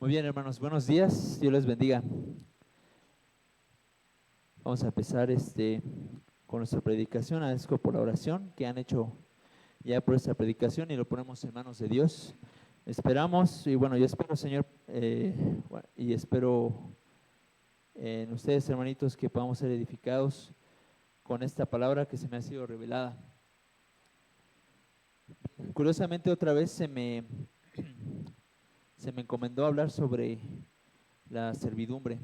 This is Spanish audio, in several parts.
Muy bien, hermanos, buenos días, Dios les bendiga. Vamos a empezar con nuestra predicación. Agradezco por la oración que han hecho ya por esta predicación y lo ponemos en manos de Dios. Esperamos, y bueno, yo espero, Señor, y espero en ustedes, hermanitos, que podamos ser edificados con esta palabra que se me ha sido revelada. Curiosamente, otra vez se me encomendó hablar sobre la servidumbre.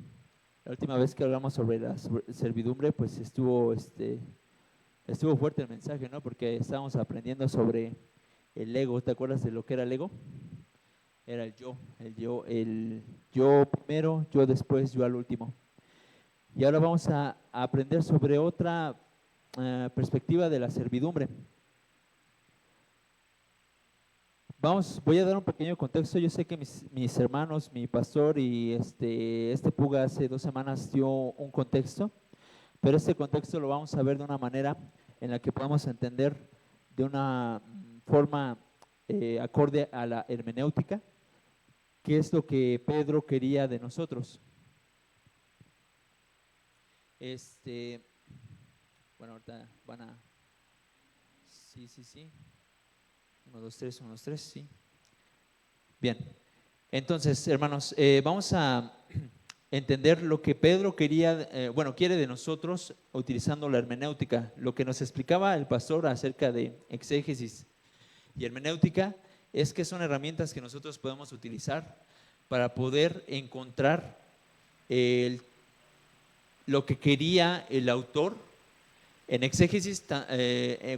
La última vez que hablamos sobre la servidumbre, pues estuvo fuerte el mensaje, ¿no? Porque estábamos aprendiendo sobre el ego. ¿Te acuerdas de lo que era el ego? Era el yo primero, yo después, yo al último. Y ahora vamos a aprender sobre otra perspectiva de la servidumbre. Voy a dar un pequeño contexto. Yo sé que mis hermanos, mi pastor y este Puga hace 2 semanas dio un contexto, pero este contexto lo vamos a ver de una manera en la que podamos entender de una forma acorde a la hermenéutica, qué es lo que Pedro quería de nosotros. Bueno, ahorita van a... Sí. 1, 2, 3, 1, 2, 3, sí. Bien, entonces, hermanos, vamos a entender lo que Pedro quiere de nosotros utilizando la hermenéutica. Lo que nos explicaba el pastor acerca de exégesis y hermenéutica es que son herramientas que nosotros podemos utilizar para poder encontrar lo que quería el autor. En exégesis,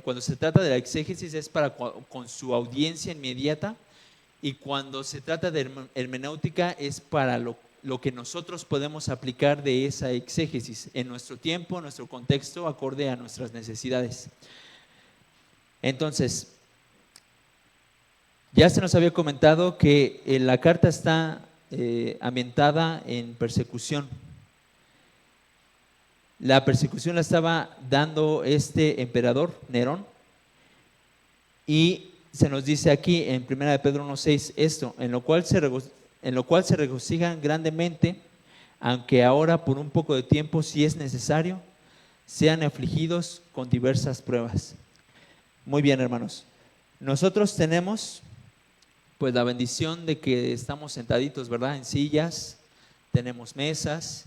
cuando se trata de la exégesis es para con su audiencia inmediata, y cuando se trata de hermenéutica es para lo que nosotros podemos aplicar de esa exégesis en nuestro tiempo, en nuestro contexto, acorde a nuestras necesidades. Entonces, ya se nos había comentado que la carta está ambientada en persecución. La persecución la estaba dando este emperador, Nerón, y se nos dice aquí en 1 Pedro 1:6 esto, en lo cual se regocijan grandemente, aunque ahora por un poco de tiempo, si es necesario, sean afligidos con diversas pruebas. Muy bien, hermanos. Nosotros tenemos pues la bendición de que estamos sentaditos, ¿verdad? En sillas, tenemos mesas,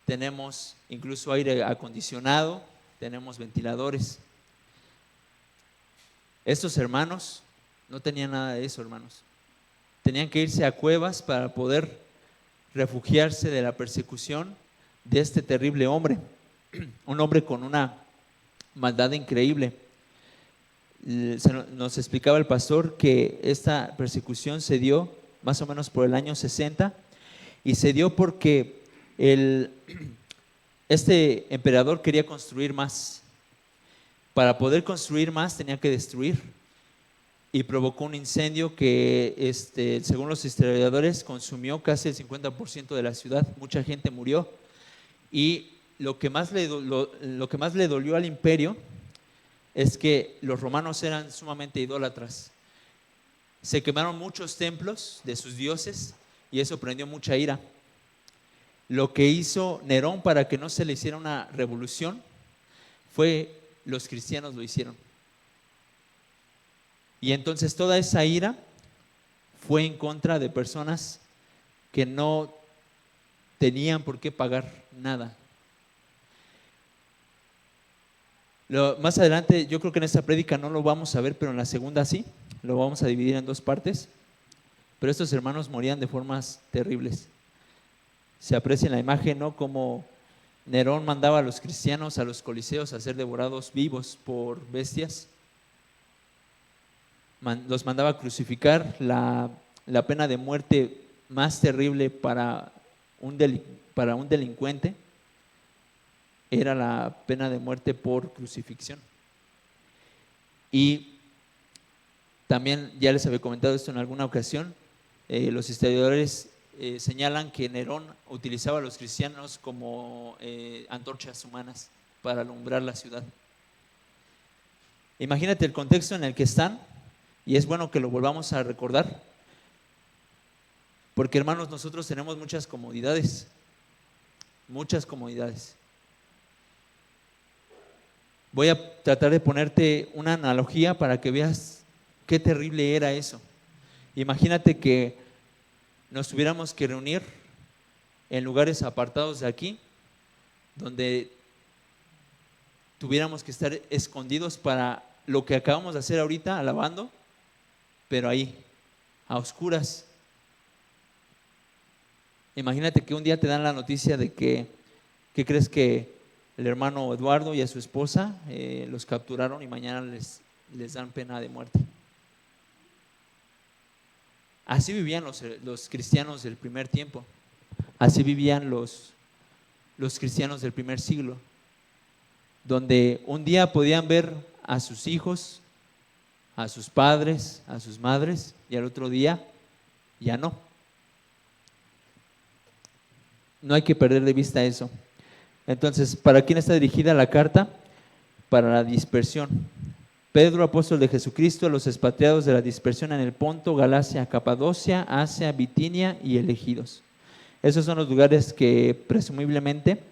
tenemos incluso aire acondicionado, tenemos ventiladores. Estos hermanos no tenían nada de eso, hermanos. Tenían que irse a cuevas para poder refugiarse de la persecución de este terrible hombre, un hombre con una maldad increíble. Nos explicaba el pastor que esta persecución se dio más o menos por el año 60, y se dio porque este emperador quería construir más. Para poder construir más tenía que destruir, y provocó un incendio que según los historiadores consumió casi el 50% de la ciudad. Mucha gente murió, y lo que más le dolió al imperio es que los romanos eran sumamente idólatras. Se quemaron muchos templos de sus dioses y eso prendió mucha ira. Lo que hizo Nerón para que no se le hiciera una revolución fue, los cristianos lo hicieron. Y entonces toda esa ira fue en contra de personas que no tenían por qué pagar nada. Más adelante, yo creo que en esta prédica no lo vamos a ver, pero en la segunda sí, lo vamos a dividir en 2 partes. Pero estos hermanos morían de formas terribles. Se aprecia en la imagen, ¿no?, como Nerón mandaba a los cristianos a los coliseos a ser devorados vivos por bestias. Los mandaba a crucificar. La pena de muerte más terrible para un delincuente era la pena de muerte por crucifixión. Y también, ya les había comentado esto en alguna ocasión, los historiadores señalan que Nerón utilizaba a los cristianos como antorchas humanas para alumbrar la ciudad. Imagínate el contexto en el que están, y es bueno que lo volvamos a recordar. Porque, hermanos, nosotros tenemos muchas comodidades. Muchas comodidades. Voy a tratar de ponerte una analogía para que veas qué terrible era eso. Imagínate que nos tuviéramos que reunir en lugares apartados de aquí, donde tuviéramos que estar escondidos para lo que acabamos de hacer ahorita, alabando, pero ahí, a oscuras. Imagínate que un día te dan la noticia de que crees que el hermano Eduardo y a su esposa los capturaron y mañana les dan pena de muerte. Así vivían los cristianos del primer tiempo. Así vivían los cristianos del primer siglo, donde un día podían ver a sus hijos, a sus padres, a sus madres, y al otro día ya no. No hay que perder de vista eso. Entonces, ¿para quién está dirigida la carta? Para la dispersión. Pedro, apóstol de Jesucristo, a los expatriados de la dispersión en el Ponto, Galacia, Capadocia, Asia, Bitinia y elegidos. Esos son los lugares que presumiblemente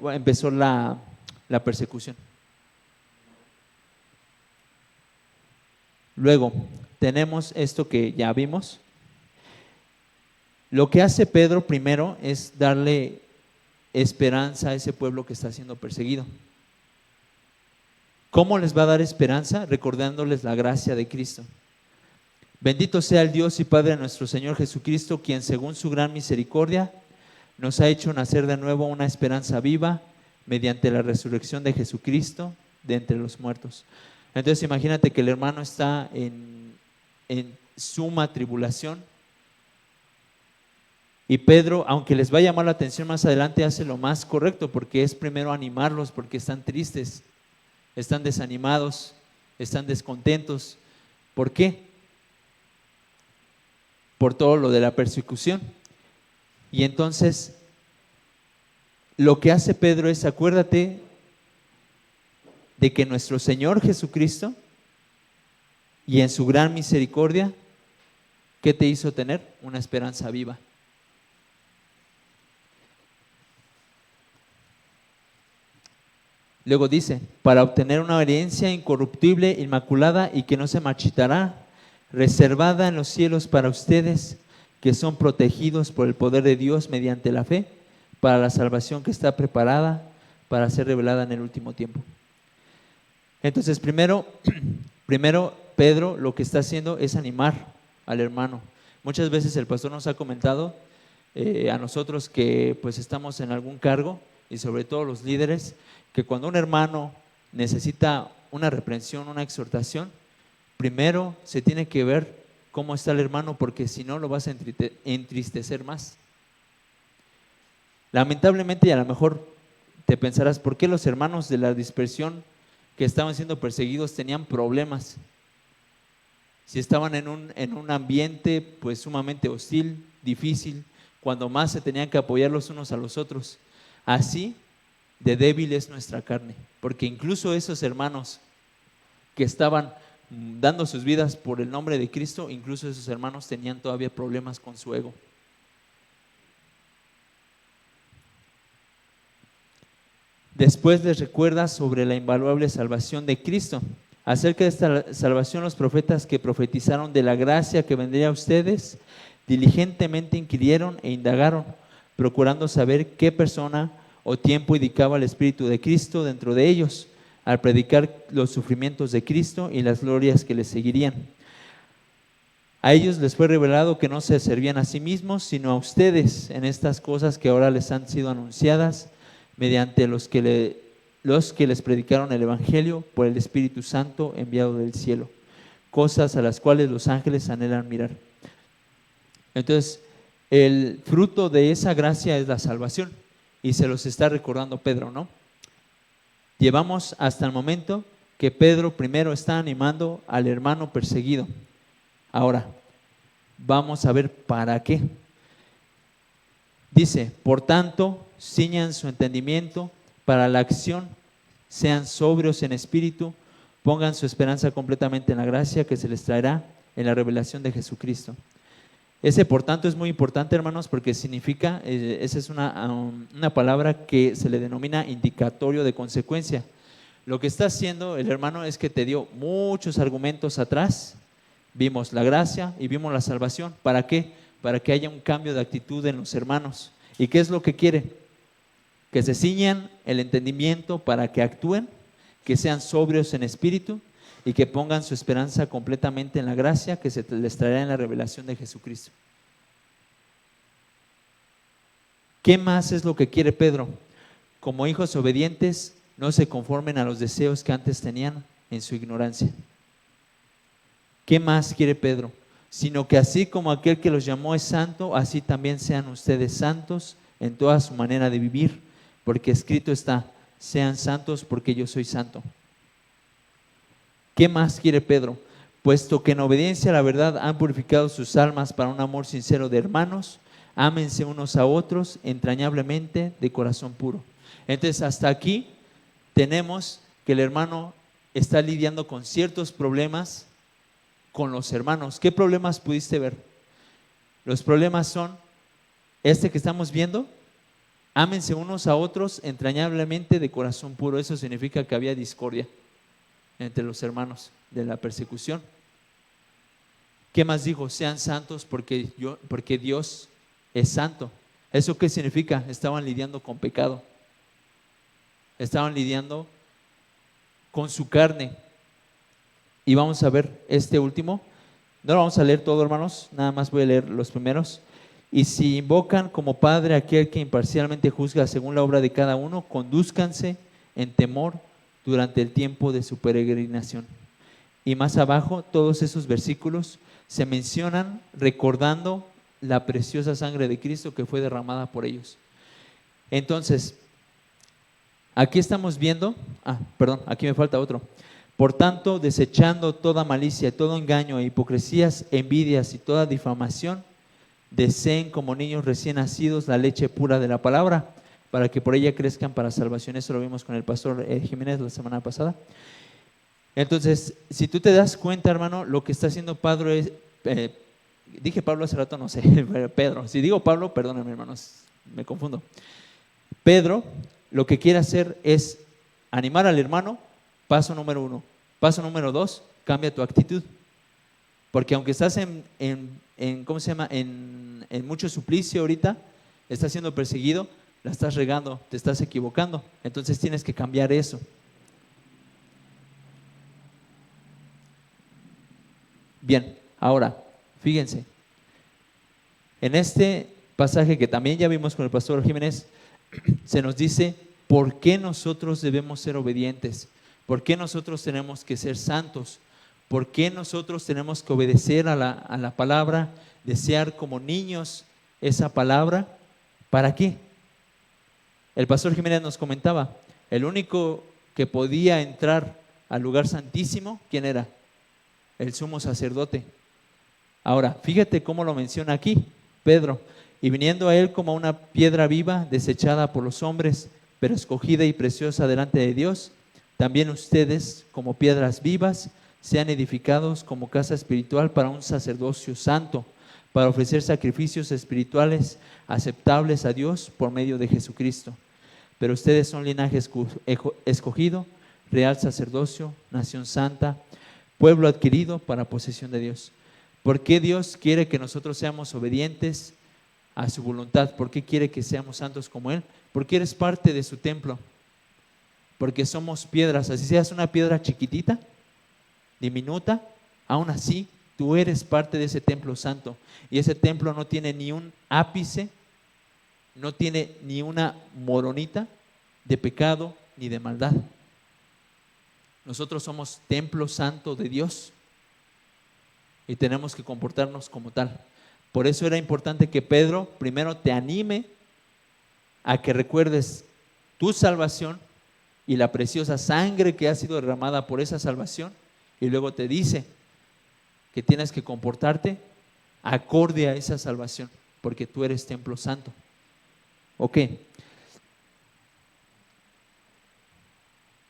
empezó la persecución. Luego, tenemos esto que ya vimos. Lo que hace Pedro primero es darle esperanza a ese pueblo que está siendo perseguido. ¿Cómo les va a dar esperanza? Recordándoles la gracia de Cristo. Bendito sea el Dios y Padre de nuestro Señor Jesucristo, quien según su gran misericordia nos ha hecho nacer de nuevo una esperanza viva mediante la resurrección de Jesucristo de entre los muertos. Entonces imagínate que el hermano está en suma tribulación, y Pedro, aunque les va a llamar la atención más adelante, hace lo más correcto, porque es primero animarlos, porque están tristes, están desanimados, están descontentos. ¿Por qué? Por todo lo de la persecución. Y entonces, lo que hace Pedro es, acuérdate de que nuestro Señor Jesucristo, y en su gran misericordia, ¿qué te hizo tener? Una esperanza viva. Luego dice, para obtener una herencia incorruptible, inmaculada y que no se marchitará, reservada en los cielos para ustedes, que son protegidos por el poder de Dios mediante la fe, para la salvación que está preparada para ser revelada en el último tiempo. Entonces, primero Pedro lo que está haciendo es animar al hermano. Muchas veces el pastor nos ha comentado a nosotros que pues estamos en algún cargo, y sobre todo los líderes, que cuando un hermano necesita una reprensión, una exhortación, primero se tiene que ver cómo está el hermano, porque si no lo vas a entristecer más. Lamentablemente, y a lo mejor te pensarás, ¿por qué los hermanos de la dispersión que estaban siendo perseguidos tenían problemas? Si estaban en un ambiente pues sumamente hostil, difícil, cuando más se tenían que apoyar los unos a los otros. Así de débil es nuestra carne, porque incluso esos hermanos que estaban dando sus vidas por el nombre de Cristo, incluso esos hermanos tenían todavía problemas con su ego. Después les recuerda sobre la invaluable salvación de Cristo. Acerca de esta salvación, los profetas que profetizaron de la gracia que vendría a ustedes, diligentemente inquirieron e indagaron, procurando saber qué persona o tiempo indicaba el Espíritu de Cristo dentro de ellos, al predicar los sufrimientos de Cristo y las glorias que les seguirían. A ellos les fue revelado que no se servían a sí mismos, sino a ustedes en estas cosas que ahora les han sido anunciadas, mediante los que les predicaron el Evangelio por el Espíritu Santo enviado del cielo, cosas a las cuales los ángeles anhelan mirar. Entonces, el fruto de esa gracia es la salvación, y se los está recordando Pedro, ¿no? Llevamos hasta el momento que Pedro primero está animando al hermano perseguido. Ahora, vamos a ver para qué. Dice, por tanto, ciñan su entendimiento para la acción, sean sobrios en espíritu, pongan su esperanza completamente en la gracia que se les traerá en la revelación de Jesucristo. Ese por tanto es muy importante, hermanos, porque significa, esa es una palabra que se le denomina indicatorio de consecuencia. Lo que está haciendo el hermano es que te dio muchos argumentos atrás. Vimos la gracia y vimos la salvación. ¿Para qué? Para que haya un cambio de actitud en los hermanos. ¿Y qué es lo que quiere? Que se ciñan el entendimiento para que actúen, que sean sobrios en espíritu y que pongan su esperanza completamente en la gracia que se les traerá en la revelación de Jesucristo. ¿Qué más es lo que quiere Pedro? Como hijos obedientes, no se conformen a los deseos que antes tenían en su ignorancia. ¿Qué más quiere Pedro? Sino que así como aquel que los llamó es santo, así también sean ustedes santos en toda su manera de vivir, porque escrito está, sean santos porque yo soy santo. ¿Qué más quiere Pedro? Puesto que en obediencia a la verdad han purificado sus almas para un amor sincero de hermanos, ámense unos a otros entrañablemente de corazón puro. Entonces, hasta aquí tenemos que el hermano está lidiando con ciertos problemas con los hermanos. ¿Qué problemas pudiste ver? Los problemas son este que estamos viendo: ámense unos a otros entrañablemente de corazón puro. Eso significa que había discordia entre los hermanos de la persecución. ¿Qué más dijo? Sean santos porque Dios es santo. ¿Eso qué significa? Estaban lidiando con pecado. Estaban lidiando con su carne. Y vamos a ver este último. No lo vamos a leer todo, hermanos, nada más voy a leer los primeros. Y si invocan como Padre a aquel que imparcialmente juzga según la obra de cada uno, condúzcanse en temor durante el tiempo de su peregrinación. Y más abajo, todos esos versículos se mencionan recordando la preciosa sangre de Cristo que fue derramada por ellos. Entonces, aquí estamos viendo, aquí me falta otro. Por tanto, desechando toda malicia, todo engaño e hipocresías, envidias y toda difamación, deseen como niños recién nacidos la leche pura de la palabra, para que por ella crezcan para salvación. Eso lo vimos con el pastor Jiménez la semana pasada. Entonces, si tú te das cuenta, hermano, lo que está haciendo Pedro es, dije Pablo hace rato, no sé, Pedro. Si digo Pablo, perdónenme, hermanos, me confundo. Pedro lo que quiere hacer es animar al hermano, paso número 1. Paso número 2, cambia tu actitud. Porque aunque estás ¿cómo se llama? En mucho suplicio ahorita, estás siendo perseguido, la estás regando, te estás equivocando. Entonces tienes que cambiar eso. Bien, ahora, fíjense. En este pasaje que también ya vimos con el pastor Jiménez, se nos dice por qué nosotros debemos ser obedientes, por qué nosotros tenemos que ser santos, por qué nosotros tenemos que obedecer a la palabra, desear como niños esa palabra. ¿Para qué? El pastor Jiménez nos comentaba, el único que podía entrar al lugar santísimo, ¿quién era? El sumo sacerdote. Ahora, fíjate cómo lo menciona aquí Pedro. Y viniendo a él como una piedra viva, desechada por los hombres, pero escogida y preciosa delante de Dios, también ustedes, como piedras vivas, sean edificados como casa espiritual para un sacerdocio santo, para ofrecer sacrificios espirituales aceptables a Dios por medio de Jesucristo. Pero ustedes son linaje escogido, real sacerdocio, nación santa, pueblo adquirido para posesión de Dios. ¿Por qué Dios quiere que nosotros seamos obedientes a su voluntad? ¿Por qué quiere que seamos santos como Él? Porque eres parte de su templo. Porque somos piedras, así seas una piedra chiquitita, diminuta, aún así tú eres parte de ese templo santo. Y ese templo no tiene ni un ápice, no tiene ni una moronita de pecado ni de maldad. Nosotros somos templo santo de Dios y tenemos que comportarnos como tal. Por eso era importante que Pedro primero te anime a que recuerdes tu salvación y la preciosa sangre que ha sido derramada por esa salvación, y luego te dice que tienes que comportarte acorde a esa salvación, porque tú eres templo santo. Ok.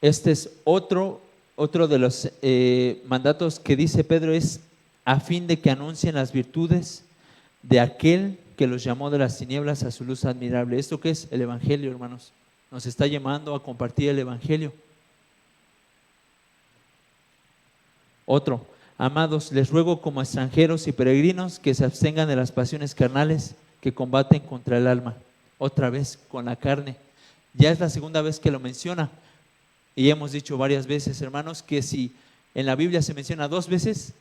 Este es otro de los mandatos que dice Pedro, es a fin de que anuncien las virtudes de aquel que los llamó de las tinieblas a su luz admirable. ¿Esto qué es? El Evangelio, hermanos. Nos está llamando a compartir el Evangelio. Otro, amados, les ruego como extranjeros y peregrinos que se abstengan de las pasiones carnales que combaten contra el alma. Otra vez con la carne. Ya es la segunda vez que lo menciona. Y hemos dicho varias veces, hermanos, que si en la Biblia se menciona 2 veces,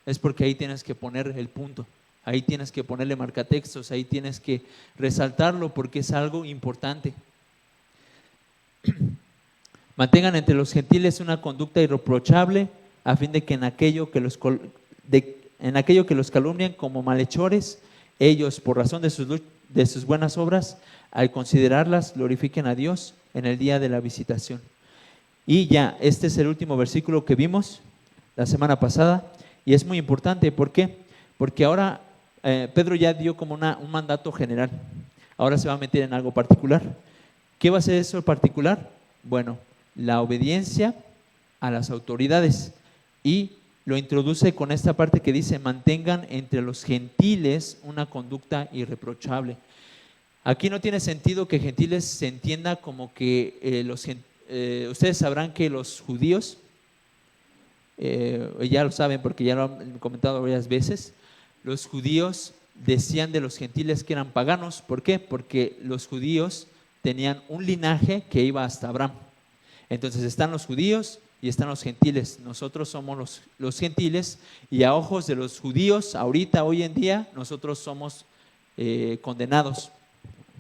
es porque ahí tienes que poner el punto. Ahí tienes que ponerle marcatextos, ahí tienes que resaltarlo porque es algo importante. Mantengan entre los gentiles una conducta irreprochable, a fin de que en aquello que los calumnian como malhechores, ellos, por razón de sus buenas obras, al considerarlas, glorifiquen a Dios en el día de la visitación. Y ya, este es el último versículo que vimos la semana pasada, y es muy importante. ¿Por qué? Porque ahora Pedro ya dio como un mandato general. Ahora se va a meter en algo particular. ¿Qué va a ser eso particular? Bueno, la obediencia a las autoridades. Y lo introduce con esta parte que dice: mantengan entre los gentiles una conducta irreprochable. Aquí no tiene sentido que gentiles se entienda como que ustedes sabrán que los judíos, ya lo saben porque ya lo han comentado varias veces, los judíos decían de los gentiles que eran paganos. ¿Por qué? Porque los judíos tenían un linaje que iba hasta Abraham. Entonces están los judíos y están los gentiles. Nosotros somos los gentiles, y a ojos de los judíos, ahorita, hoy en día, nosotros somos condenados,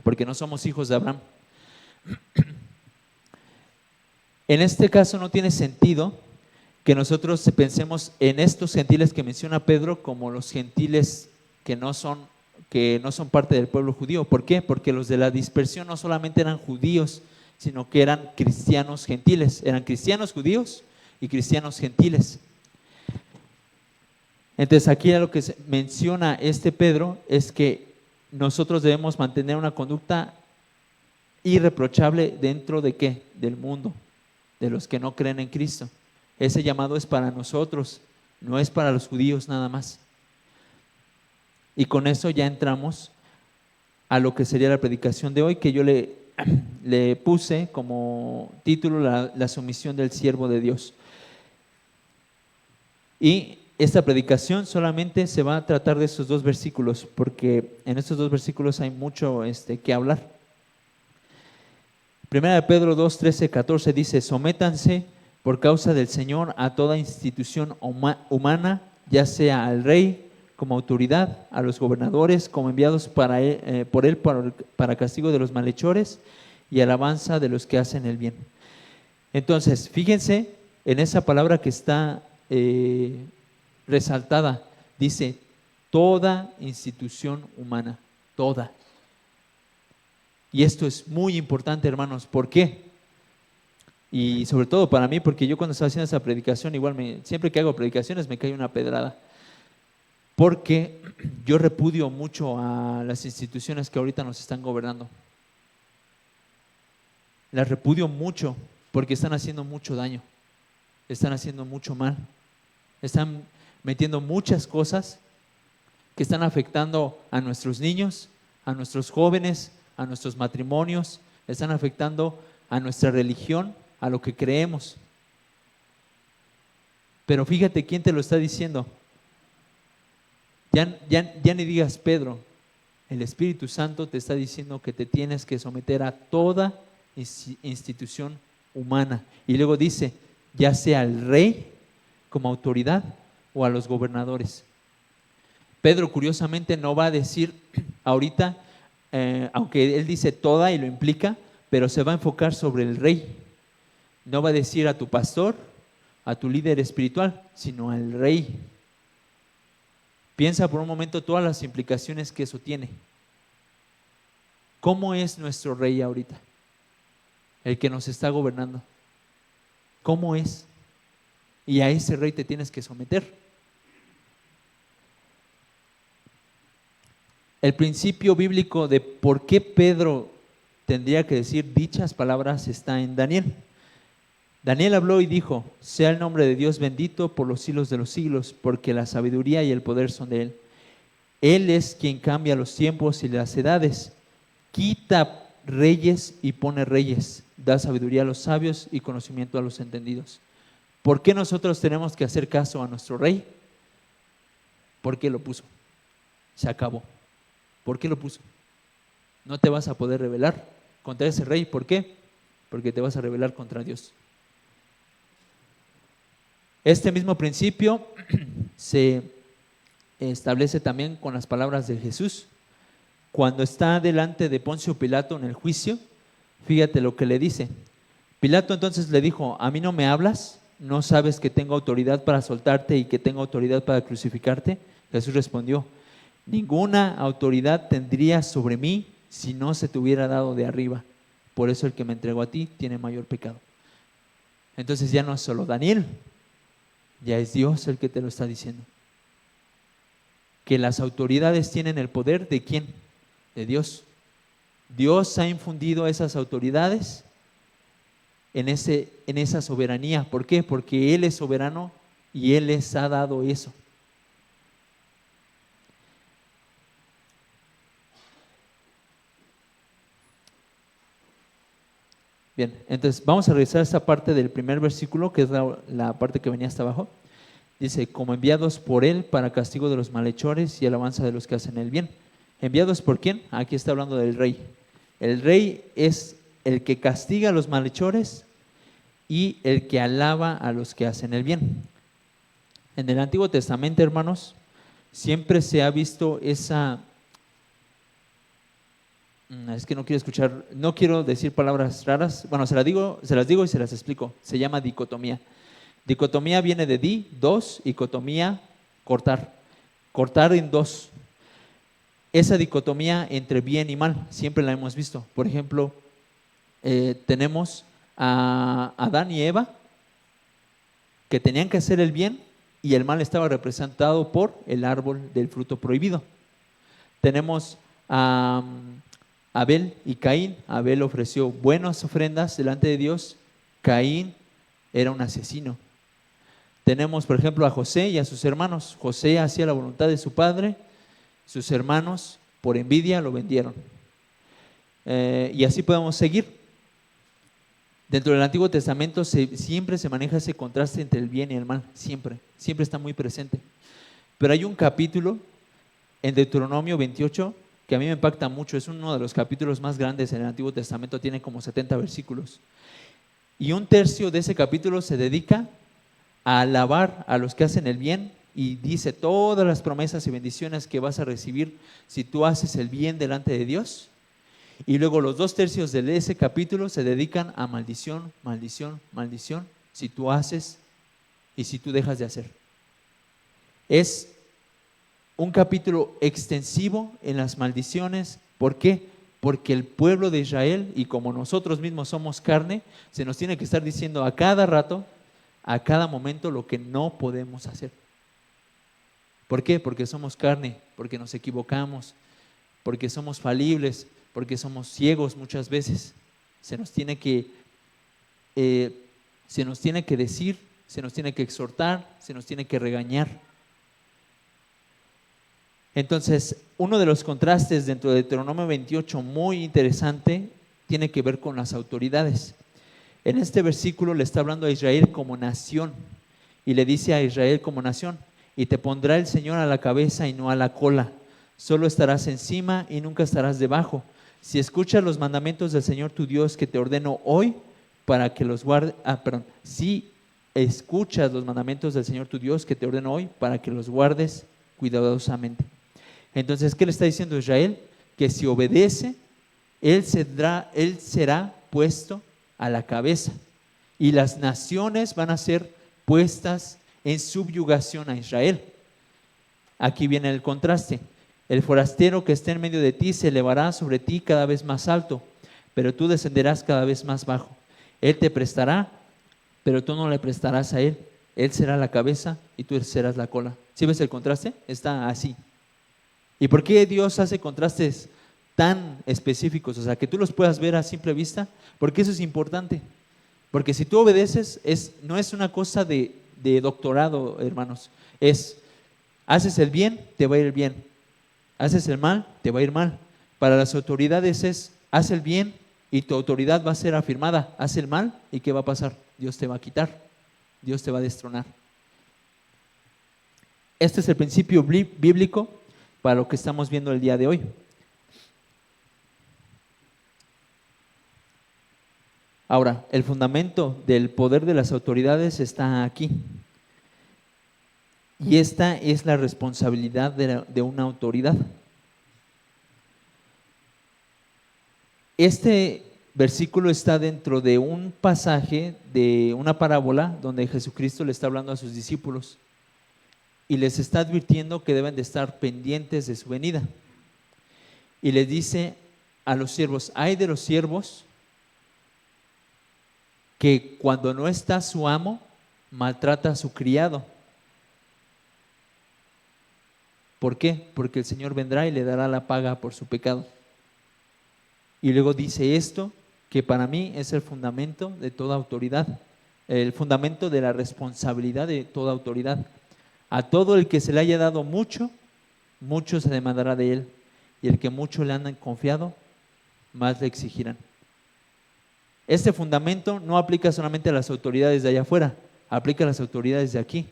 porque no somos hijos de Abraham. En este caso no tiene sentido que nosotros pensemos en estos gentiles que menciona Pedro como los gentiles que no son parte del pueblo judío. ¿Por qué? Porque los de la dispersión no solamente eran judíos, sino que eran cristianos gentiles. Eran cristianos judíos y cristianos gentiles. Entonces aquí lo que menciona Pedro es que nosotros debemos mantener una conducta irreprochable dentro de ¿qué? Del mundo, de los que no creen en Cristo. Ese llamado es para nosotros, no es para los judíos nada más. Y con eso ya entramos a lo que sería la predicación de hoy, que yo le puse como título la sumisión del siervo de Dios. Y esta predicación solamente se va a tratar de estos 2 versículos, porque en estos 2 versículos hay mucho que hablar. Primera de Pedro 2, 13, 14 dice: sométanse por causa del Señor a toda institución humana, ya sea al rey como autoridad, a los gobernadores como enviados por él para castigo de los malhechores y alabanza de los que hacen el bien. Entonces, fíjense en esa palabra que está resaltada. Dice: toda institución humana, toda. Y esto es muy importante, hermanos. ¿Por qué? Y sobre todo para mí, porque yo cuando estaba haciendo esa predicación, siempre que hago predicaciones me cae una pedrada. Porque yo repudio mucho a las instituciones que ahorita nos están gobernando. Las repudio mucho porque están haciendo mucho daño, están haciendo mucho mal, están metiendo muchas cosas que están afectando a nuestros niños, a nuestros jóvenes, a nuestros matrimonios, están afectando a nuestra religión, a lo que creemos. Pero fíjate quién te lo está diciendo. Ya ni digas Pedro, el Espíritu Santo te está diciendo que te tienes que someter a toda institución humana. Y luego dice: ya sea al rey como autoridad o a los gobernadores. Pedro curiosamente no va a decir ahorita, aunque él dice toda y lo implica, pero se va a enfocar sobre el rey. No va a decir a tu pastor, a tu líder espiritual, sino al rey. Piensa por un momento todas las implicaciones que eso tiene. ¿Cómo es nuestro rey ahorita? El que nos está gobernando. ¿Cómo es? Y a ese rey te tienes que someter. El principio bíblico de por qué Pedro tendría que decir dichas palabras está en Daniel. Daniel habló y dijo: sea el nombre de Dios bendito por los siglos de los siglos, porque la sabiduría y el poder son de él. Él es quien cambia los tiempos y las edades. Quita reyes y pone reyes. Da sabiduría a los sabios y conocimiento a los entendidos. ¿Por qué nosotros tenemos que hacer caso a nuestro rey? Porque lo puso. Se acabó. ¿Por qué lo puso? No te vas a poder rebelar contra ese rey. ¿Por qué? Porque te vas a rebelar contra Dios. Este mismo principio se establece también con las palabras de Jesús. Cuando está delante de Poncio Pilato en el juicio, fíjate lo que le dice. Pilato entonces le dijo: ¿a mí no me hablas? ¿No sabes que tengo autoridad para soltarte y que tengo autoridad para crucificarte? Jesús respondió: ninguna autoridad tendría sobre mí si no se te hubiera dado de arriba. Por eso el que me entregó a ti tiene mayor pecado. Entonces ya no es solo Daniel, ya es Dios el que te lo está diciendo. Que las autoridades tienen el poder ¿de quién? De Dios. Dios ha infundido esas autoridades en esa soberanía. ¿Por qué? Porque Él es soberano y Él les ha dado eso. Bien, entonces vamos a revisar esta parte del primer versículo, que es la parte que venía hasta abajo. Dice: como enviados por Él para castigo de los malhechores y alabanza de los que hacen el bien. ¿Enviados por quién? Aquí está hablando del rey. El rey es el que castiga a los malhechores y el que alaba a los que hacen el bien. En el Antiguo Testamento, hermanos, siempre se ha visto esa... Es que no quiero escuchar, no quiero decir palabras raras. Bueno, se las digo y se las explico. Se llama dicotomía. Dicotomía viene de dos, y cotomía, cortar. Cortar en dos. Esa dicotomía entre bien y mal, siempre la hemos visto. Por ejemplo, tenemos a Adán y Eva, que tenían que hacer el bien, y el mal estaba representado por el árbol del fruto prohibido. Tenemos a Abel y Caín. Abel ofreció buenas ofrendas delante de Dios. Caín era un asesino. Tenemos, por ejemplo, a José y a sus hermanos. José hacía la voluntad de su padre. Sus hermanos, por envidia, lo vendieron. Y así podemos seguir. Dentro del Antiguo Testamento siempre se maneja ese contraste entre el bien y el mal. Siempre está muy presente. Pero hay un capítulo en Deuteronomio 28 que a mí me impacta mucho. Es uno de los capítulos más grandes en el Antiguo Testamento. Tiene como 70 versículos. Y un tercio de ese capítulo se dedica a alabar a los que hacen el bien, y dice todas las promesas y bendiciones que vas a recibir si tú haces el bien delante de Dios. Y luego los 2/3 de ese capítulo se dedican a maldición, maldición, maldición, si tú haces y si tú dejas de hacer. Es un capítulo extensivo en las maldiciones. ¿Por qué? Porque el pueblo de Israel, y como nosotros mismos somos carne, se nos tiene que estar diciendo a cada rato, a cada momento, lo que no podemos hacer. ¿Por qué? Porque somos carne, porque nos equivocamos, porque somos falibles, porque somos ciegos muchas veces. Se nos tiene que decir, se nos tiene que exhortar, se nos tiene que regañar. Entonces, uno de los contrastes dentro de Deuteronomio 28 muy interesante tiene que ver con las autoridades. En este versículo le está hablando a Israel como nación, y le dice a Israel como nación: y te pondrá el Señor a la cabeza y no a la cola. Solo estarás encima y nunca estarás debajo. Si escuchas los mandamientos del Señor tu Dios que te ordeno hoy para que los guardes. Si escuchas los mandamientos del Señor tu Dios que te ordeno hoy para que los guardes cuidadosamente. Entonces, ¿qué le está diciendo a Israel? Que si obedece, él será puesto a la cabeza, y las naciones van a ser puestas en subyugación a Israel. Aquí viene el contraste. El forastero que esté en medio de ti se elevará sobre ti cada vez más alto, pero tú descenderás cada vez más bajo. Él te prestará, pero tú no le prestarás a él. Él será la cabeza y tú serás la cola. ¿Sí ves el contraste? Está así. ¿Y por qué Dios hace contrastes tan específicos? O sea, que tú los puedas ver a simple vista, porque eso es importante. Porque si tú obedeces, no es una cosa de doctorado, hermanos. Haces el bien, te va a ir bien. Haces el mal, te va a ir mal. Para las autoridades es, haz el bien y tu autoridad va a ser afirmada. Haz el mal y ¿qué va a pasar? Dios te va a quitar, Dios te va a destronar. Este es el principio bíblico para lo que estamos viendo el día de hoy. Ahora, el fundamento del poder de las autoridades está aquí. Y esta es la responsabilidad de una autoridad. Este versículo está dentro de un pasaje de una parábola donde Jesucristo le está hablando a sus discípulos y les está advirtiendo que deben de estar pendientes de su venida. Y les dice a los siervos, ay de los siervos que cuando no está su amo, maltrata a su criado. ¿Por qué? Porque el Señor vendrá y le dará la paga por su pecado. Y luego dice esto, que para mí es el fundamento de toda autoridad, el fundamento de la responsabilidad de toda autoridad. A todo el que se le haya dado mucho, mucho se demandará de él. Y el que mucho le han confiado, más le exigirán. Este fundamento no aplica solamente a las autoridades de allá afuera, aplica a las autoridades de aquí.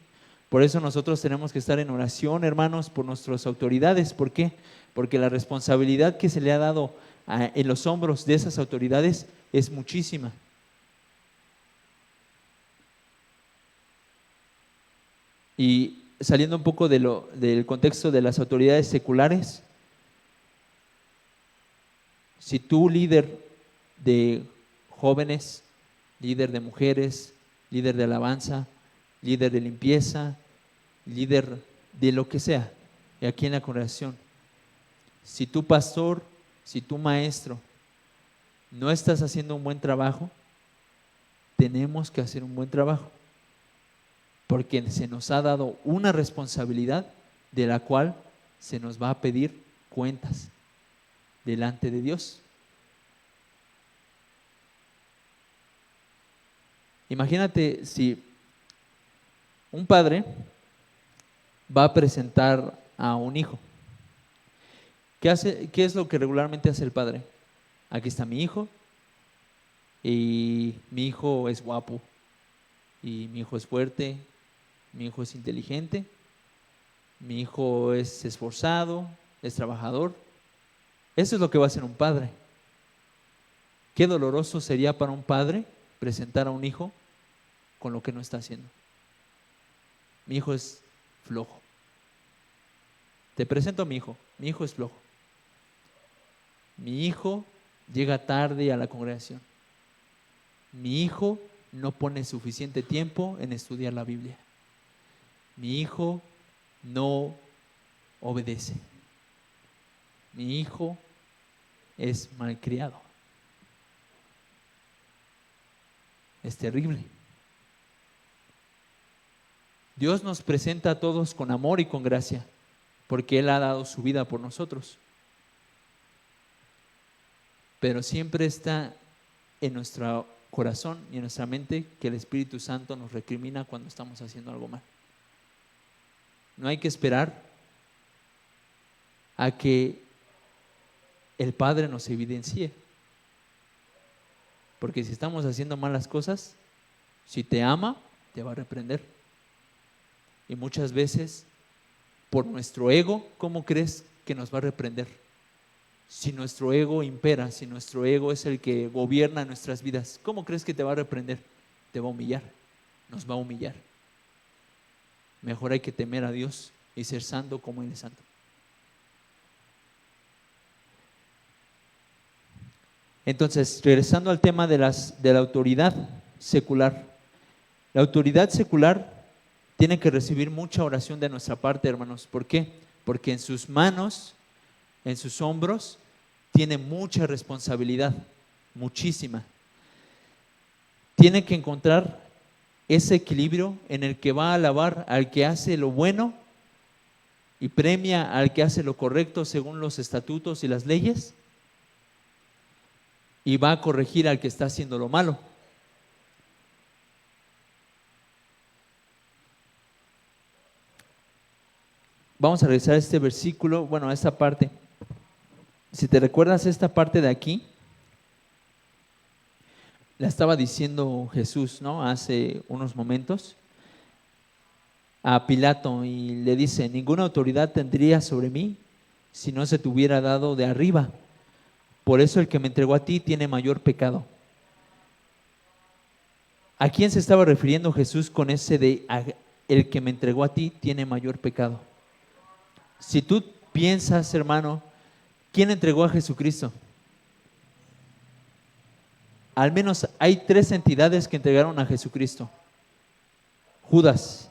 Por eso nosotros tenemos que estar en oración, hermanos, por nuestras autoridades. ¿Por qué? Porque la responsabilidad que se le ha dado en los hombros de esas autoridades es muchísima. Y saliendo un poco del contexto de las autoridades seculares, si tú, líder de jóvenes, líder de mujeres, líder de alabanza, líder de limpieza, líder de lo que sea, y aquí en la congregación, si tu pastor, si tu maestro no estás haciendo un buen trabajo, tenemos que hacer un buen trabajo, porque se nos ha dado una responsabilidad de la cual se nos va a pedir cuentas delante de Dios. Imagínate si un padre va a presentar a un hijo. ¿Qué es lo que regularmente hace el padre? Aquí está mi hijo y mi hijo es guapo y mi hijo es fuerte, mi hijo es inteligente, mi hijo es esforzado, es trabajador. Eso es lo que va a hacer un padre. Qué doloroso sería para un padre presentar a un hijo con lo que no está haciendo. Mi hijo es flojo. Te presento a mi hijo es flojo. Mi hijo llega tarde a la congregación. Mi hijo no pone suficiente tiempo en estudiar la Biblia. Mi hijo no obedece. Mi hijo es malcriado. Es terrible. Dios nos presenta a todos con amor y con gracia, porque Él ha dado su vida por nosotros. Pero siempre está en nuestro corazón y en nuestra mente que el Espíritu Santo nos recrimina cuando estamos haciendo algo mal. No hay que esperar a que el Padre nos evidencie. Porque si estamos haciendo malas cosas, si te ama, te va a reprender. Y muchas veces, por nuestro ego, ¿cómo crees que nos va a reprender? Si nuestro ego impera, si nuestro ego es el que gobierna nuestras vidas, ¿cómo crees que te va a reprender? Te va a humillar, nos va a humillar. Mejor hay que temer a Dios y ser santo como Él es santo. Entonces, regresando al tema de la autoridad secular. La autoridad secular tiene que recibir mucha oración de nuestra parte, hermanos. ¿Por qué? Porque en sus manos, en sus hombros, tiene mucha responsabilidad, muchísima. Tiene que encontrar ese equilibrio en el que va a alabar al que hace lo bueno y premia al que hace lo correcto según los estatutos y las leyes, y va a corregir al que está haciendo lo malo. Vamos a regresar a este versículo, bueno, a esta parte. Si te recuerdas esta parte de aquí, la estaba diciendo Jesús, ¿no? Hace unos momentos a Pilato y le dice: ninguna autoridad tendría sobre mí si no se te hubiera dado de arriba. Por eso el que me entregó a ti tiene mayor pecado. ¿A quién se estaba refiriendo Jesús con ese de el que me entregó a ti tiene mayor pecado? Si tú piensas, hermano, ¿quién entregó a Jesucristo? Al menos hay 3 entidades que entregaron a Jesucristo: Judas,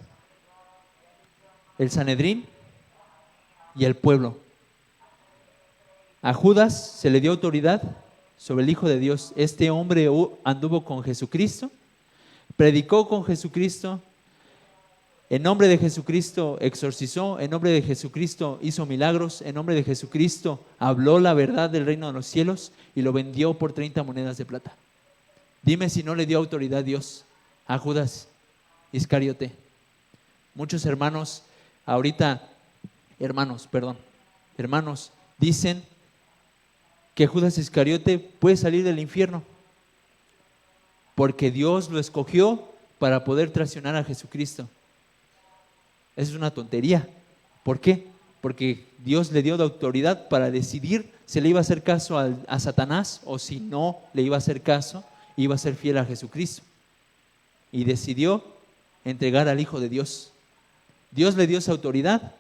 el Sanedrín y el pueblo. A Judas se le dio autoridad sobre el Hijo de Dios. Este hombre anduvo con Jesucristo, predicó con Jesucristo, en nombre de Jesucristo exorcizó, en nombre de Jesucristo hizo milagros, en nombre de Jesucristo habló la verdad del reino de los cielos y lo vendió por 30 monedas de plata. Dime si no le dio autoridad Dios a Judas Iscariote. Muchos hermanos ahorita, hermanos, dicen que Judas Iscariote puede salir del infierno porque Dios lo escogió para poder traicionar a Jesucristo. Eso es una tontería. ¿Por qué? Porque Dios le dio la autoridad para decidir si le iba a hacer caso a Satanás o si no le iba a hacer caso, iba a ser fiel a Jesucristo. Y decidió entregar al Hijo de Dios. Dios le dio esa autoridad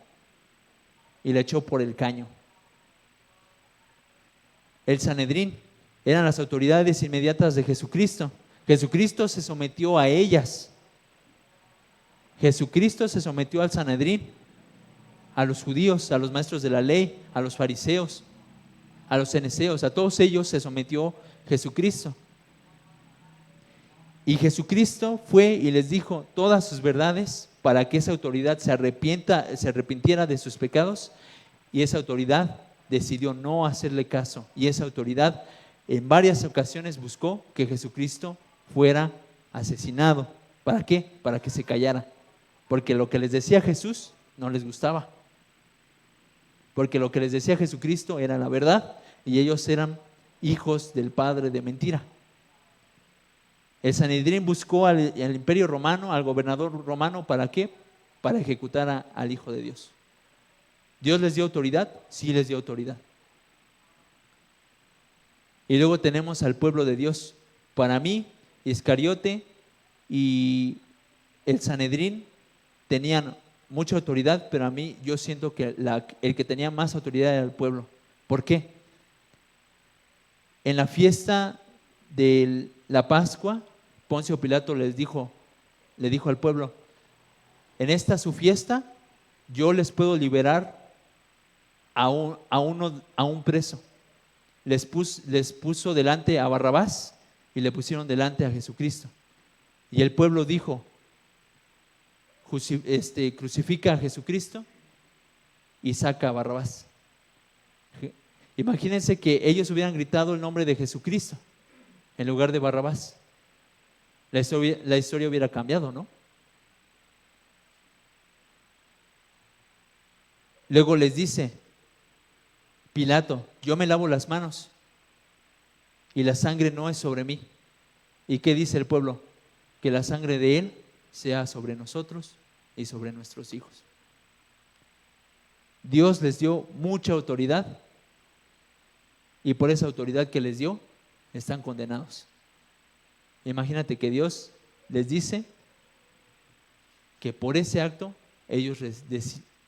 y le echó por el caño. El Sanedrín eran las autoridades inmediatas de Jesucristo. Jesucristo se sometió a ellas. Jesucristo se sometió al Sanedrín, a los judíos, a los maestros de la ley, a los fariseos, a los ceneseos, a todos ellos se sometió Jesucristo. Y Jesucristo fue y les dijo todas sus verdades para que esa autoridad se arrepintiera de sus pecados, y esa autoridad decidió no hacerle caso, y esa autoridad en varias ocasiones buscó que Jesucristo fuera asesinado. ¿Para qué? Para que se callara, porque lo que les decía Jesús no les gustaba, porque lo que les decía Jesucristo era la verdad y ellos eran hijos del padre de mentira. El Sanedrín buscó al imperio romano, al gobernador romano, ¿para qué? Para ejecutar al Hijo de Dios. ¿Dios les dio autoridad? Sí, les dio autoridad. Y luego tenemos al pueblo de Dios. Para mí, Iscariote y el Sanedrín tenían mucha autoridad, pero a mí yo siento que el que tenía más autoridad era el pueblo. ¿Por qué? En la fiesta de la Pascua, Poncio Pilato le dijo al pueblo: en esta su fiesta yo les puedo liberar a un preso. Les puso delante a Barrabás y le pusieron delante a Jesucristo. Y el pueblo dijo: crucifica a Jesucristo y saca a Barrabás. Imagínense que ellos hubieran gritado el nombre de Jesucristo en lugar de Barrabás. La historia hubiera cambiado, ¿no? Luego les dice Pilato: yo me lavo las manos y la sangre no es sobre mí. ¿Y qué dice el pueblo? Que la sangre de él sea sobre nosotros y sobre nuestros hijos. Dios les dio mucha autoridad y por esa autoridad que les dio están condenados. Imagínate que Dios les dice que por ese acto ellos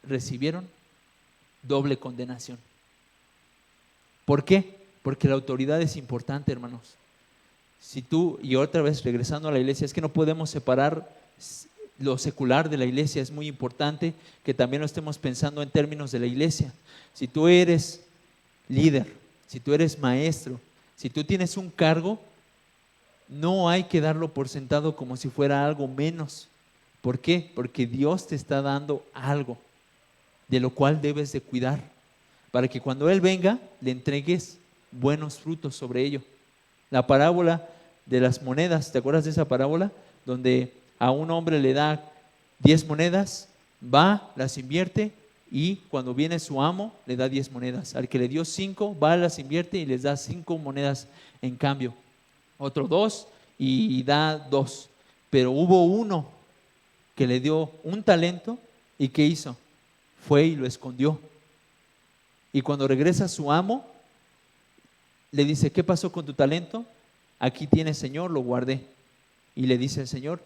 recibieron doble condenación. ¿Por qué? Porque la autoridad es importante, hermanos. Si tú, y otra vez regresando a la iglesia, es que no podemos separar lo secular de la iglesia. Es muy importante que también lo estemos pensando en términos de la iglesia. Si tú eres líder, si tú eres maestro, si tú tienes un cargo, no hay que darlo por sentado como si fuera algo menos. ¿Por qué? Porque Dios te está dando algo de lo cual debes de cuidar, para que cuando Él venga le entregues buenos frutos sobre ello. La parábola de las monedas, ¿te acuerdas de esa parábola? Donde a un hombre le da 10 monedas, va, las invierte y cuando viene su amo le da 10 monedas. Al que le dio 5 va, las invierte y les da 5 monedas en cambio. Otro 2 y da 2. Pero hubo uno que le dio un talento y ¿qué hizo? Fue y lo escondió. Y cuando regresa su amo, le dice: ¿qué pasó con tu talento? Aquí tienes, Señor, lo guardé. Y le dice el Señor: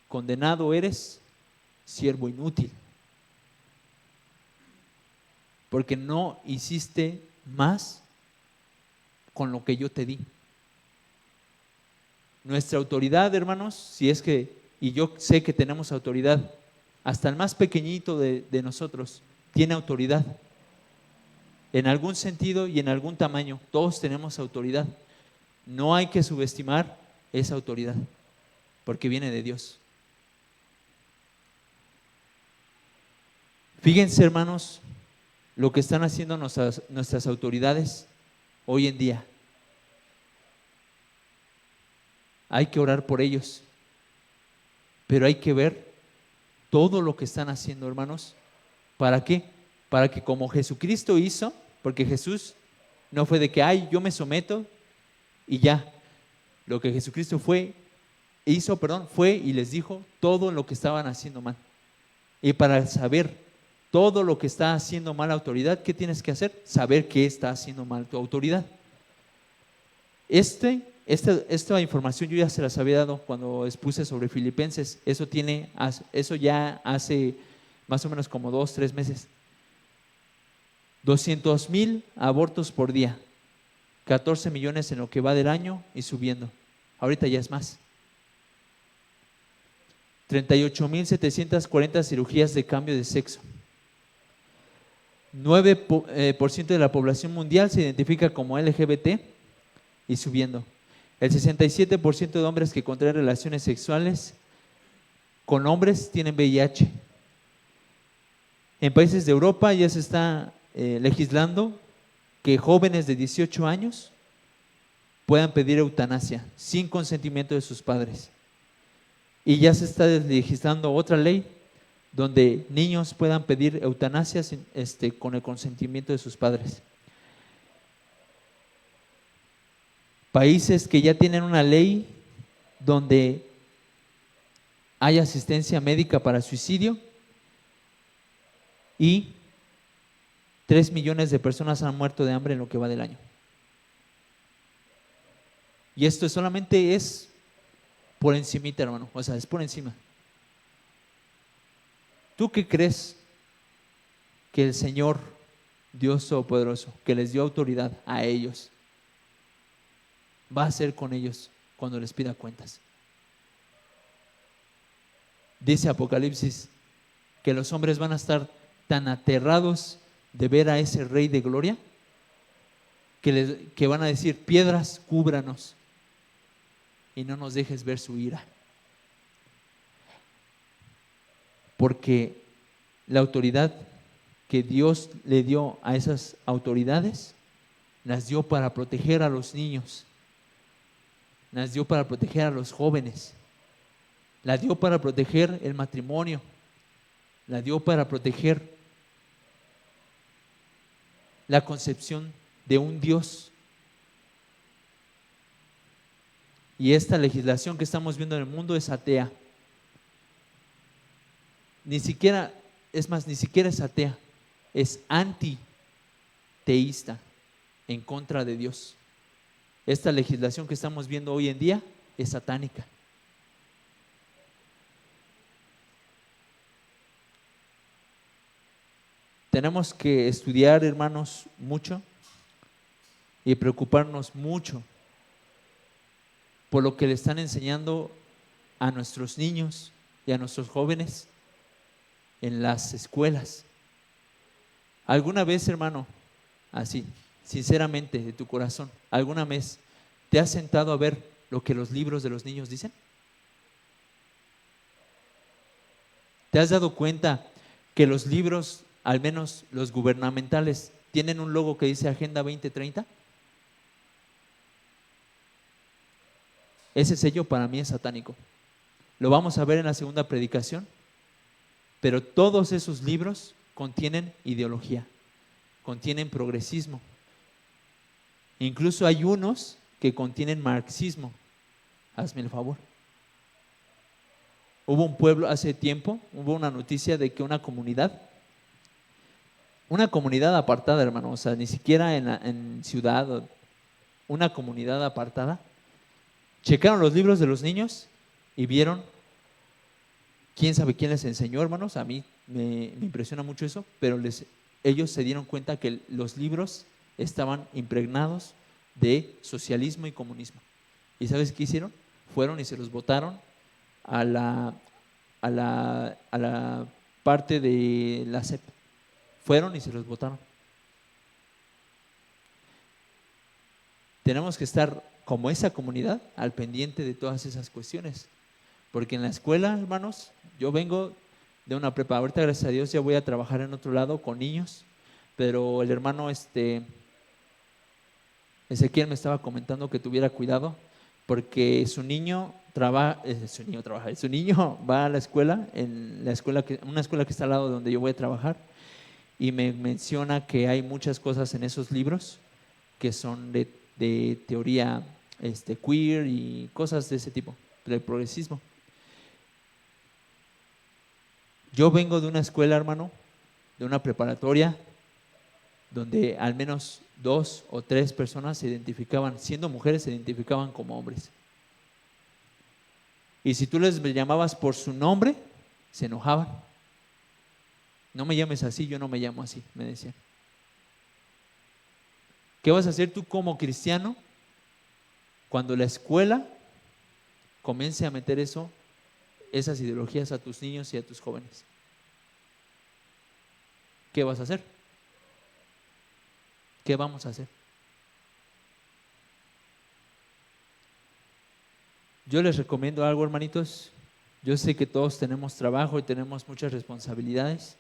condenado eres, siervo inútil, porque no hiciste más con lo que yo te di. Nuestra autoridad, hermanos, si es que, y yo sé que tenemos autoridad, hasta el más pequeñito de nosotros tiene autoridad. En algún sentido y en algún tamaño, todos tenemos autoridad. No hay que subestimar esa autoridad, porque viene de Dios. Fíjense, hermanos, lo que están haciendo nuestras autoridades hoy en día. Hay que orar por ellos, pero hay que ver todo lo que están haciendo, hermanos. ¿Para qué? Para que como Jesucristo hizo, porque Jesús no fue de que, ay, yo me someto y ya. Lo que Jesucristo fue y les dijo todo lo que estaban haciendo mal. Y para saber todo lo que está haciendo mal la autoridad, ¿qué tienes que hacer? Saber qué está haciendo mal tu autoridad. Esta información yo ya se las había dado cuando expuse sobre Filipenses. Eso ya hace más o menos como 2-3 meses. 200,000 abortos por día, 14 millones en lo que va del año y subiendo. Ahorita ya es más. 38,740 cirugías de cambio de sexo. 9% de la población mundial se identifica como LGBT y subiendo. El 67% de hombres que contraen relaciones sexuales con hombres tienen VIH. En países de Europa ya se está legislando que jóvenes de 18 años puedan pedir eutanasia sin consentimiento de sus padres. Y ya se está legislando otra ley donde niños puedan pedir eutanasia con el consentimiento de sus padres. Países que ya tienen una ley donde hay asistencia médica para suicidio y 3 millones de personas han muerto de hambre en lo que va del año. Y esto solamente es por encimita, hermano, o sea, es por encima. ¿Tú qué crees que el Señor, Dios Todopoderoso, que les dio autoridad a ellos, va a hacer con ellos cuando les pida cuentas? Dice Apocalipsis que los hombres van a estar tan aterrados de ver a ese Rey de Gloria que van a decir: piedras, cúbranos y no nos dejes ver su ira. Porque la autoridad que Dios le dio a esas autoridades las dio para proteger a los niños, las dio para proteger a los jóvenes, la dio para proteger el matrimonio, la dio para proteger la concepción de un Dios. Y esta legislación que estamos viendo en el mundo es atea. Ni siquiera es atea, es antiteísta, en contra de Dios. Esta legislación que estamos viendo hoy en día es satánica. Tenemos que estudiar, hermanos, mucho y preocuparnos mucho por lo que le están enseñando a nuestros niños y a nuestros jóvenes en las escuelas. ¿Alguna vez, hermano, así, sinceramente, de tu corazón, alguna vez te has sentado a ver lo que los libros de los niños dicen? ¿Te has dado cuenta que los libros, al menos los gubernamentales, tienen un logo que dice Agenda 2030? Ese sello para mí es satánico. Lo vamos a ver en la segunda predicación. Pero todos esos libros contienen ideología, contienen progresismo. Incluso hay unos que contienen marxismo. Hazme el favor. Hubo un pueblo hace tiempo, hubo una noticia de que una comunidad apartada, hermano, o sea, ni siquiera en ciudad, una comunidad apartada, checaron los libros de los niños y vieron, quién sabe quién les enseñó, hermanos, a mí me impresiona mucho eso, pero ellos se dieron cuenta que los libros estaban impregnados de socialismo y comunismo. ¿Y sabes qué hicieron? Fueron y se los botaron a la parte de la SEP. Fueron y se los botaron. Tenemos que estar como esa comunidad al pendiente de todas esas cuestiones. Porque en la escuela, hermanos, yo vengo de una prepa. Ahorita, gracias a Dios, ya voy a trabajar en otro lado con niños. Pero el hermano Ezequiel me estaba comentando que tuviera cuidado porque su niño va a la escuela, una escuela que está al lado de donde yo voy a trabajar, y me menciona que hay muchas cosas en esos libros que son de teoría queer y cosas de ese tipo, del progresismo. Yo vengo de una escuela, hermano, de una preparatoria, donde al menos 2 o 3 personas se identificaban, siendo mujeres, se identificaban como hombres. Y si tú les llamabas por su nombre, se enojaban. No me llames así, yo no me llamo así, me decían. ¿Qué vas a hacer tú como cristiano cuando la escuela comience a meter esas ideologías a tus niños y a tus jóvenes? ¿Qué vas a hacer? ¿Qué vamos a hacer? Yo les recomiendo algo, hermanitos. Yo sé que todos tenemos trabajo y tenemos muchas responsabilidades,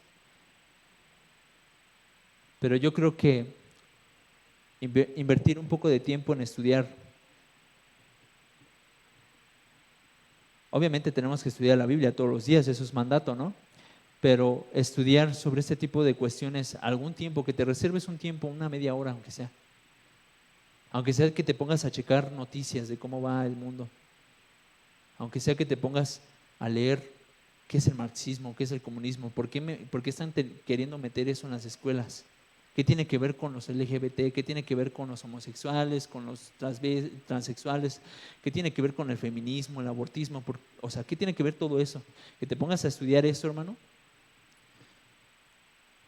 pero yo creo que invertir un poco de tiempo en estudiar. Obviamente tenemos que estudiar la Biblia todos los días, eso es mandato, ¿no? Pero estudiar sobre este tipo de cuestiones algún tiempo, que te reserves un tiempo, una media hora, aunque sea que te pongas a checar noticias de cómo va el mundo, aunque sea que te pongas a leer qué es el marxismo, qué es el comunismo, por qué están queriendo meter eso en las escuelas, qué tiene que ver con los LGBT, qué tiene que ver con los homosexuales, con los transexuales, qué tiene que ver con el feminismo, el abortismo, o sea, qué tiene que ver todo eso, que te pongas a estudiar eso, hermano,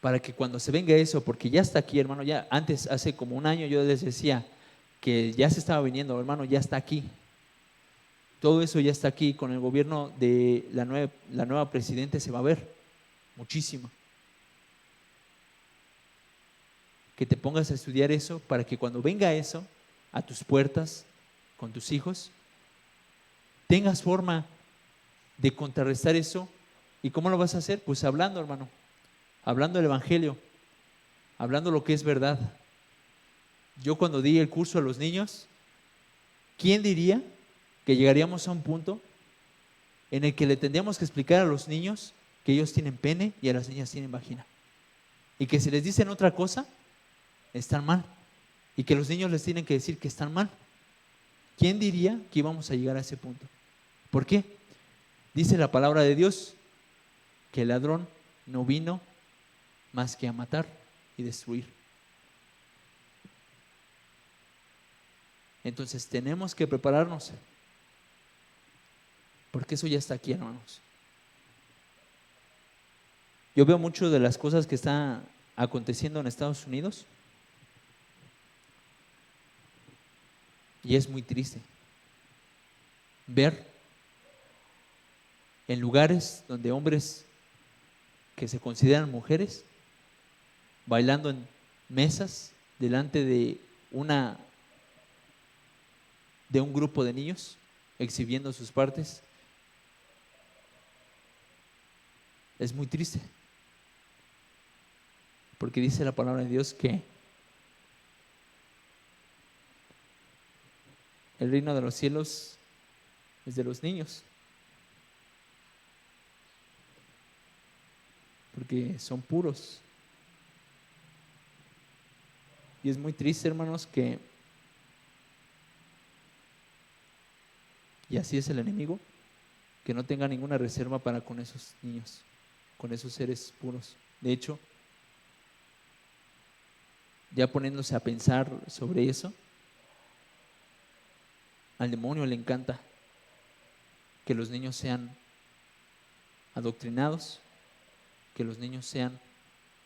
para que cuando se venga eso, porque ya está aquí, hermano, ya antes, hace como un año yo les decía que ya se estaba viniendo, hermano, ya está aquí. Todo eso ya está aquí, con el gobierno de la nueva presidente se va a ver muchísimo. Que te pongas a estudiar eso para que cuando venga eso a tus puertas, con tus hijos, tengas forma de contrarrestar eso. ¿Y cómo lo vas a hacer? Pues hablando, hermano, hablando del evangelio, hablando lo que es verdad. Yo cuando di el curso a los niños, ¿quién diría que llegaríamos a un punto en el que le tendríamos que explicar a los niños que ellos tienen pene y a las niñas tienen vagina? Y que si les dicen otra cosa, están mal. Y que los niños les tienen que decir que están mal. ¿Quién diría que íbamos a llegar a ese punto? ¿Por qué? Dice la palabra de Dios que el ladrón no vino más que a matar y destruir. Entonces tenemos que prepararnos, porque eso ya está aquí, hermanos. Yo veo mucho de las cosas que están aconteciendo en Estados Unidos y es muy triste ver en lugares donde hombres que se consideran mujeres bailando en mesas delante de un grupo de niños exhibiendo sus partes. Es muy triste, porque dice la palabra de Dios que el reino de los cielos es de los niños. porque son puros. Y es muy triste, hermanos, y así es el enemigo, que no tenga ninguna reserva para con esos niños, con esos seres puros. De hecho, ya poniéndose a pensar sobre eso, al demonio le encanta que los niños sean adoctrinados, que los niños sean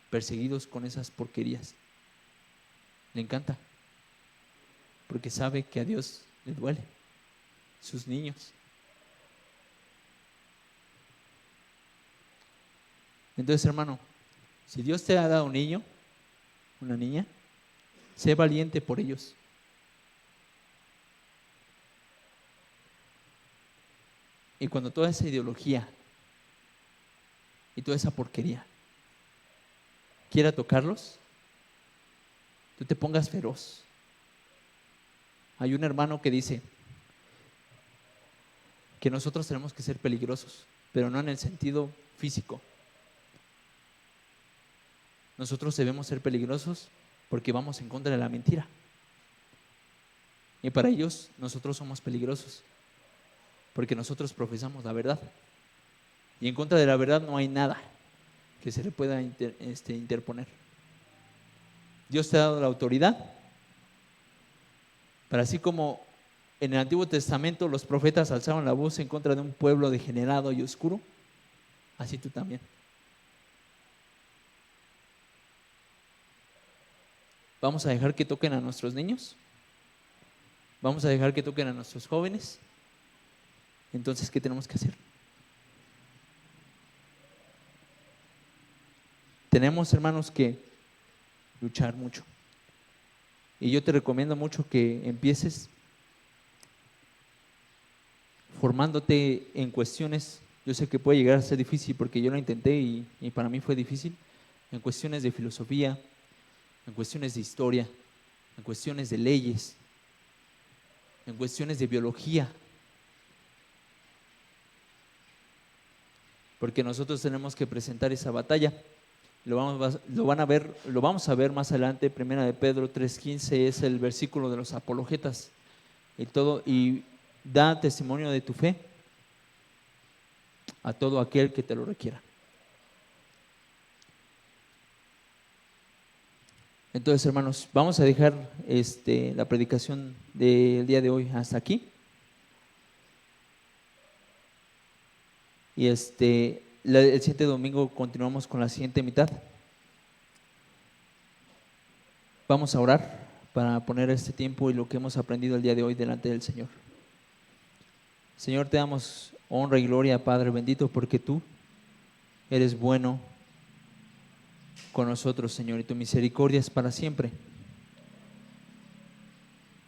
perseguidos con esas porquerías. Le encanta, porque sabe que a Dios le duele sus niños. Entonces, hermano, si Dios te ha dado un niño, una niña, sé valiente por ellos. Y cuando toda esa ideología y toda esa porquería quiera tocarlos, tú te pongas feroz. Hay un hermano que dice que nosotros tenemos que ser peligrosos, pero no en el sentido físico. Nosotros debemos ser peligrosos porque vamos en contra de la mentira. Y para ellos nosotros somos peligrosos porque nosotros profesamos la verdad. Y en contra de la verdad no hay nada que se le pueda interponer. Dios te ha dado la autoridad para, así como en el Antiguo Testamento los profetas alzaron la voz en contra de un pueblo degenerado y oscuro, así tú también. ¿Vamos a dejar que toquen a nuestros niños? ¿Vamos a dejar que toquen a nuestros jóvenes? Entonces, ¿qué tenemos que hacer? Tenemos, hermanos, que luchar mucho. Y yo te recomiendo mucho que empieces formándote en cuestiones. Yo sé que puede llegar a ser difícil porque yo lo intenté y para mí fue difícil. En cuestiones de filosofía, en cuestiones de historia, en cuestiones de leyes, en cuestiones de biología. Porque nosotros tenemos que presentar esa batalla. Lo vamos a ver más adelante. Primera de Pedro 3:15 es el versículo de los apologetas y da testimonio de tu fe a todo aquel que te lo requiera. Entonces, hermanos, vamos a dejar la predicación del día de hoy hasta aquí. Y el siguiente domingo continuamos con la siguiente mitad. Vamos a orar para poner este tiempo y lo que hemos aprendido el día de hoy delante del Señor. Señor, te damos honra y gloria, Padre bendito, porque tú eres bueno con nosotros, Señor, y tu misericordia es para siempre.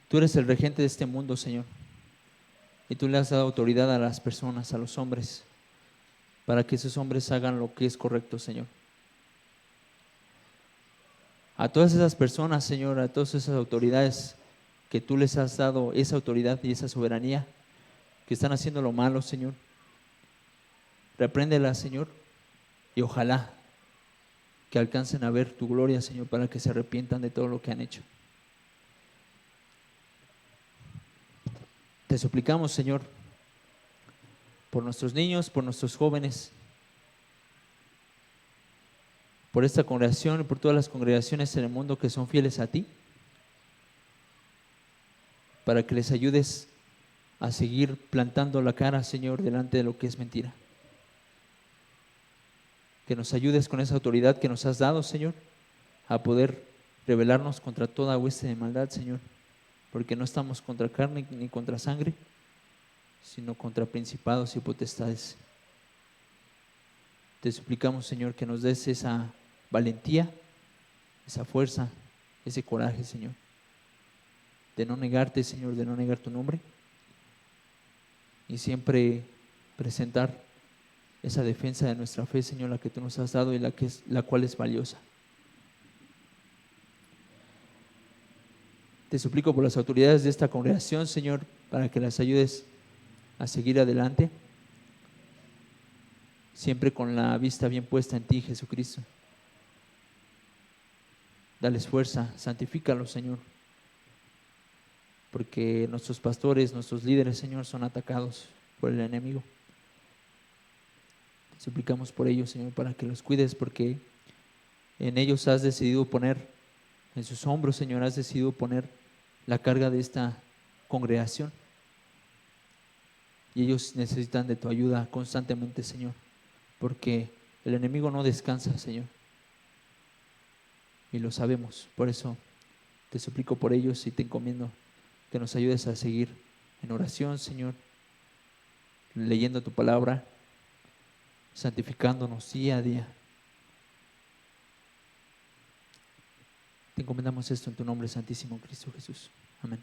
Tú eres el regente de este mundo, Señor, y tú le has dado autoridad a las personas, a los hombres, para que esos hombres hagan lo que es correcto, Señor. A todas esas personas, Señor, a todas esas autoridades que tú les has dado esa autoridad y esa soberanía, que están haciendo lo malo, Señor, repréndelas, Señor, y ojalá que alcancen a ver tu gloria, Señor, para que se arrepientan de todo lo que han hecho. Te suplicamos, Señor, por nuestros niños, por nuestros jóvenes, por esta congregación y por todas las congregaciones en el mundo que son fieles a ti, para que les ayudes a seguir plantando la cara, Señor, delante de lo que es mentira. Que nos ayudes con esa autoridad que nos has dado, Señor, a poder rebelarnos contra toda hueste de maldad, Señor, porque no estamos contra carne ni contra sangre, sino contra principados y potestades. Te suplicamos, Señor, que nos des esa valentía, esa fuerza, ese coraje, Señor, de no negarte, Señor, de no negar tu nombre y siempre presentar esa defensa de nuestra fe, Señor, la que tú nos has dado y la cual es valiosa. Te suplico por las autoridades de esta congregación, Señor, para que las ayudes a seguir adelante. siempre con la vista bien puesta en ti, Jesucristo. Dales fuerza, santifícalos, Señor, porque nuestros pastores, nuestros líderes, Señor, son atacados por el enemigo. Te suplicamos por ellos, Señor, para que los cuides, porque en ellos has decidido poner, en sus hombros, Señor, has decidido poner la carga de esta congregación. Y ellos necesitan de tu ayuda constantemente, Señor, porque el enemigo no descansa, Señor. Y lo sabemos. Por eso te suplico por ellos y te encomiendo que nos ayudes a seguir en oración, Señor, leyendo tu palabra, santificándonos día a día. Te encomendamos esto en tu nombre santísimo, Cristo Jesús. Amén.